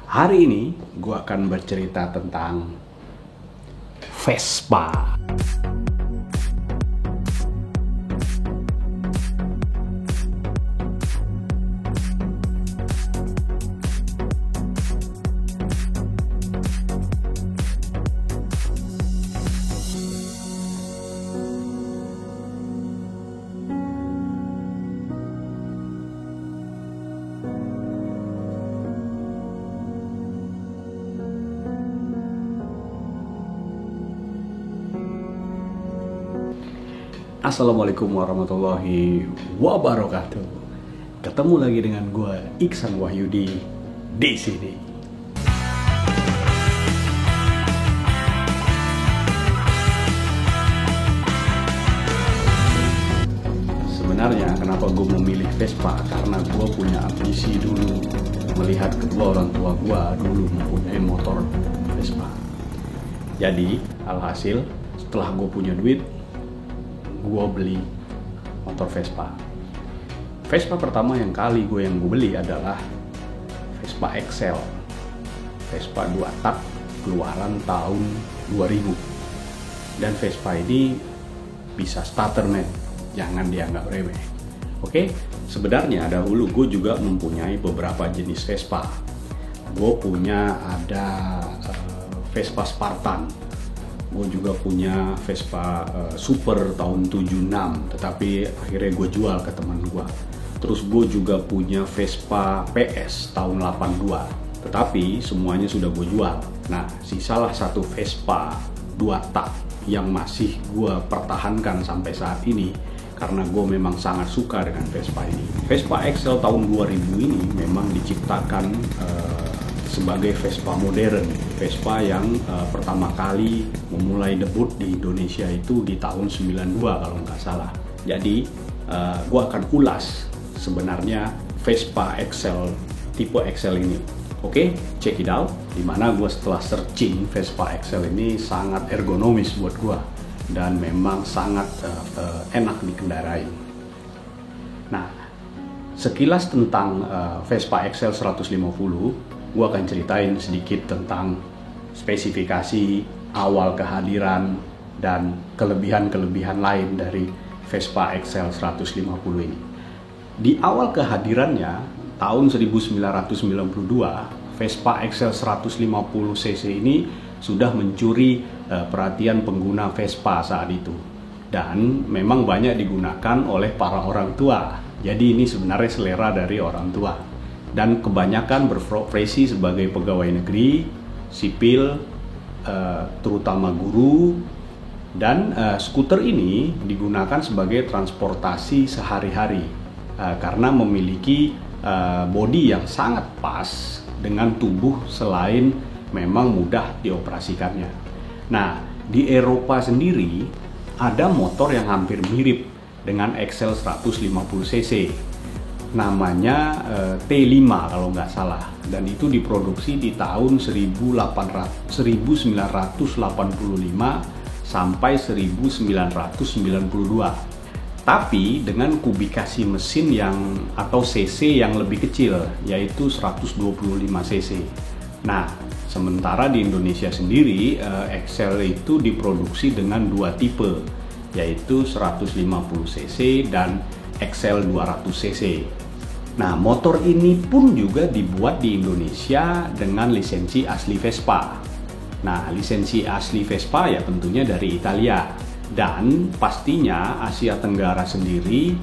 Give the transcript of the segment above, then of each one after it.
Hari ini gue akan bercerita tentang Vespa. Assalamualaikum warahmatullahi wabarakatuh. Ketemu lagi dengan gue Iksan Wahyudi di sini. Sebenarnya kenapa gue memilih Vespa? Karena gue punya ambisi dulu melihat kedua orang tua gue dulu mempunyai motor Vespa. Jadi alhasil setelah gue punya duit, gue beli motor Vespa. Vespa pertama yang gue beli adalah Vespa Excel. Vespa 2 tak keluaran tahun 2000. Dan Vespa ini bisa starter man, jangan dianggap remeh. Oke, sebenarnya dahulu gue juga mempunyai beberapa jenis Vespa. Gue punya ada Vespa Spartan. Gue juga punya Vespa Super tahun 76, tetapi akhirnya gue jual ke teman gue. Terus gue juga punya Vespa PS tahun 82, tetapi semuanya sudah gue jual. Nah, sisalah satu Vespa 2 tak yang masih gue pertahankan sampai saat ini, karena gue memang sangat suka dengan Vespa ini. Vespa Excel tahun 2000 ini memang diciptakan sebagai Vespa modern, Vespa yang pertama kali memulai debut di Indonesia itu di tahun 92 kalau nggak salah. Jadi gue akan ulas sebenarnya Vespa Excel tipe Excel ini. Oke, check it out. Dimana gue setelah searching, Vespa Excel ini sangat ergonomis buat gue dan memang sangat enak dikendarai. Nah, sekilas tentang Vespa Excel 150, gue akan ceritain sedikit tentang spesifikasi, awal kehadiran, dan kelebihan-kelebihan lain dari Vespa Excel 150 ini. Di awal kehadirannya, tahun 1992, Vespa Excel 150cc ini sudah mencuri perhatian pengguna Vespa saat itu. Dan memang banyak digunakan oleh para orang tua. Jadi ini sebenarnya selera dari orang tua. Dan kebanyakan berprofesi sebagai pegawai negeri, sipil, terutama guru, dan skuter ini digunakan sebagai transportasi sehari-hari karena memiliki bodi yang sangat pas dengan tubuh selain memang mudah dioperasikannya. Nah, di Eropa sendiri ada motor yang hampir mirip dengan Excel 150cc. Namanya T5 kalau nggak salah, dan itu diproduksi di tahun 1985 sampai 1992, tapi dengan kubikasi mesin yang atau cc yang lebih kecil, yaitu 125 cc. Nah, sementara di Indonesia sendiri Excel itu diproduksi dengan 2 tipe, yaitu 150cc dan Excel 200cc. Nah, motor ini pun juga dibuat di Indonesia dengan lisensi asli Vespa. Nah, lisensi asli Vespa ya tentunya dari Italia. Dan pastinya Asia Tenggara sendiri,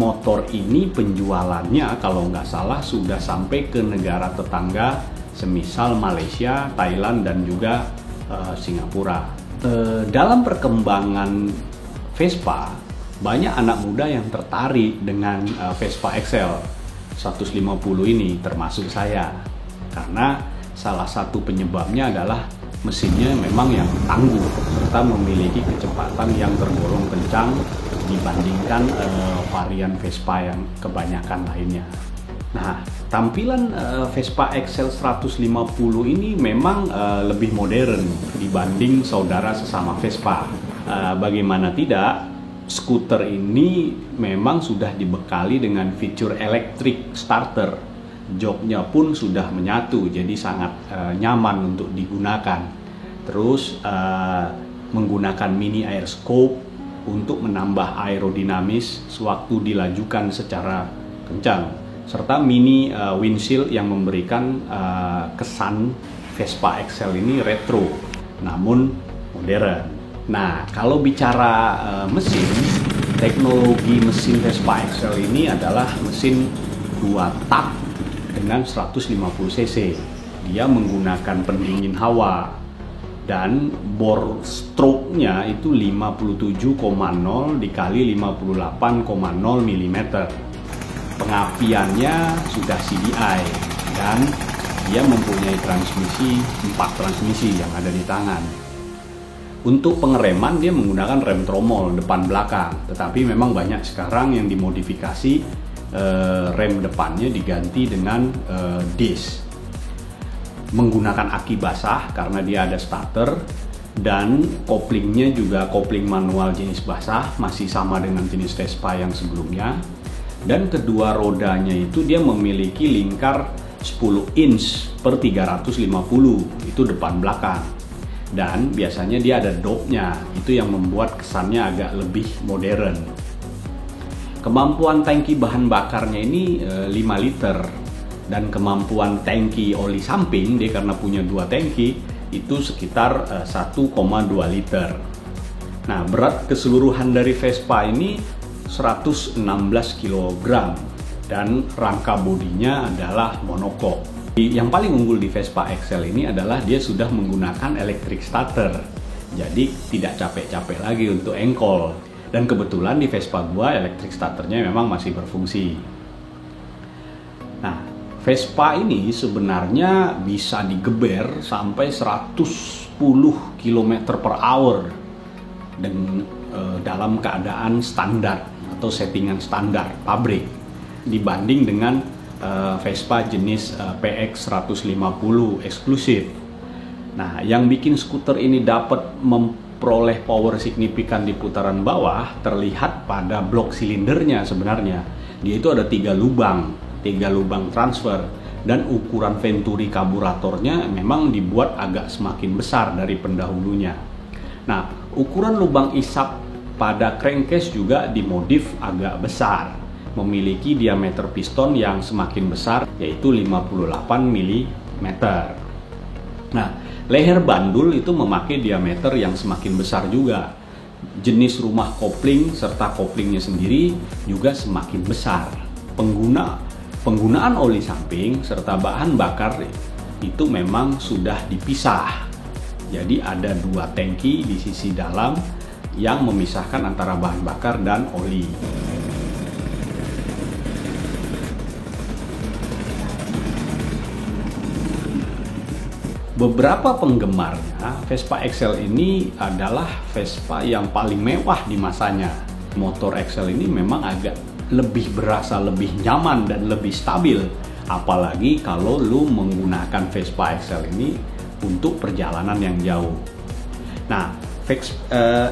motor ini penjualannya kalau nggak salah sudah sampai ke negara tetangga, semisal Malaysia, Thailand, dan juga Singapura. Dalam perkembangan Vespa, banyak anak muda yang tertarik dengan Vespa Excel 150 ini, termasuk saya. Karena salah satu penyebabnya adalah mesinnya memang yang tangguh serta memiliki kecepatan yang tergolong kencang dibandingkan varian Vespa yang kebanyakan lainnya. Nah, tampilan Vespa Excel 150 ini memang lebih modern dibanding saudara sesama Vespa. Bagaimana tidak, skuter ini memang sudah dibekali dengan fitur electric starter joknya pun sudah menyatu, jadi sangat nyaman untuk digunakan. Terus menggunakan mini air scope untuk menambah aerodinamis sewaktu dilajukan secara kencang, serta mini windshield yang memberikan kesan Vespa XL ini retro namun modern. Nah, kalau bicara mesin, teknologi mesin Vespa XL ini adalah mesin 2 tak dengan 150 cc. Dia menggunakan pendingin hawa dan bore stroke-nya itu 57,0 dikali 58,0 mm. Pengapiannya sudah CDI dan dia mempunyai transmisi 4 transmisi yang ada di tangan. Untuk pengereman dia menggunakan rem tromol depan belakang, tetapi memang banyak sekarang yang dimodifikasi, rem depannya diganti dengan disc. Menggunakan aki basah karena dia ada starter, dan koplingnya juga kopling manual jenis basah, masih sama dengan jenis Vespa yang sebelumnya. Dan kedua rodanya itu dia memiliki lingkar 10 inch per 350, itu depan belakang. Dan biasanya dia ada dopnya, itu yang membuat kesannya agak lebih modern. Kemampuan tangki bahan bakarnya ini 5 liter, dan kemampuan tangki oli samping dia karena punya 2 tangki itu sekitar 1,2 liter. Nah, berat keseluruhan dari Vespa ini 116 kg dan rangka bodinya adalah monocoque. Yang paling unggul di Vespa XL ini adalah dia sudah menggunakan electric starter, jadi tidak capek-capek lagi untuk engkol. Dan kebetulan di Vespa gua electric starternya memang masih berfungsi. Nah, Vespa ini sebenarnya bisa digeber sampai 110 km per hour dan dalam keadaan standar atau settingan standar pabrik dibanding dengan Vespa jenis PX 150 eksklusif. Nah, yang bikin skuter ini dapat memperoleh power signifikan di putaran bawah terlihat pada blok silindernya sebenarnya. Dia itu ada 3 lubang transfer, dan ukuran venturi karburatornya memang dibuat agak semakin besar dari pendahulunya. Nah, ukuran lubang isap pada crankcase juga dimodif agak besar, memiliki diameter piston yang semakin besar yaitu 58 mm. Nah, leher bandul itu memakai diameter yang semakin besar juga. Jenis rumah kopling serta koplingnya sendiri juga semakin besar. Penggunaan oli samping serta bahan bakar itu memang sudah dipisah. Jadi ada 2 tangki di sisi dalam yang memisahkan antara bahan bakar dan oli. Beberapa penggemarnya, Vespa XL ini adalah Vespa yang paling mewah di masanya. Motor XL ini memang agak berasa lebih nyaman dan lebih stabil, apalagi kalau lu menggunakan Vespa XL ini untuk perjalanan yang jauh. Nah,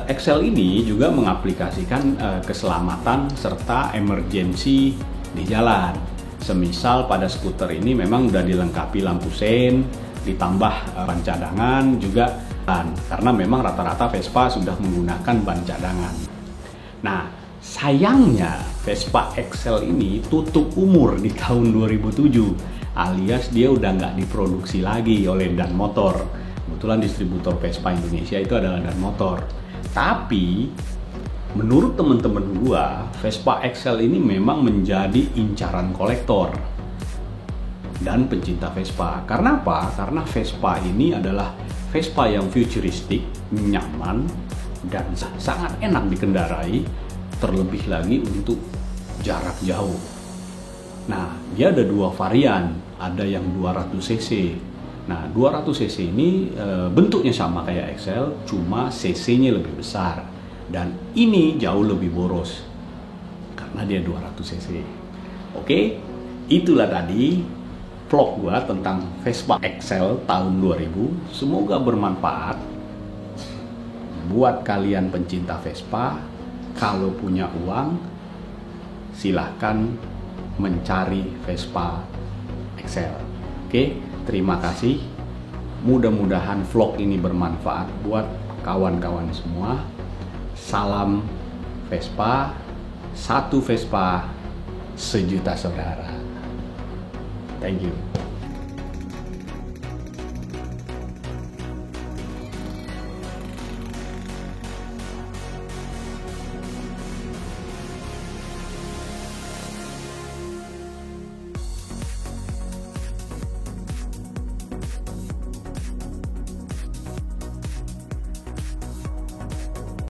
XL ini juga mengaplikasikan keselamatan serta emergency di jalan. Semisal pada skuter ini memang udah dilengkapi lampu sein, ditambah ban cadangan juga, karena memang rata-rata Vespa sudah menggunakan ban cadangan. Nah, sayangnya Vespa XL ini tutup umur di tahun 2007, alias dia udah nggak diproduksi lagi oleh Dan Motor. Kebetulan distributor Vespa Indonesia itu adalah Dan Motor. Tapi menurut teman-teman gua, Vespa XL ini memang menjadi incaran kolektor dan pencinta Vespa. Karena apa? Karena Vespa ini adalah Vespa yang futuristik, nyaman, dan sangat enak dikendarai, terlebih lagi untuk jarak jauh. Nah, dia ada 2 varian, ada yang 200 cc. Nah, 200 cc ini bentuknya sama kayak XL, cuma cc-nya lebih besar. Dan ini jauh lebih boros, karena dia 200 cc. Oke, itulah tadi vlog gua tentang Vespa XL tahun 2000. Semoga bermanfaat buat kalian pencinta Vespa. Kalau punya uang, silahkan mencari Vespa Excel. Oke, terima kasih. Mudah-mudahan vlog ini bermanfaat buat kawan-kawan semua. Salam Vespa, satu Vespa, sejuta saudara. Thank you.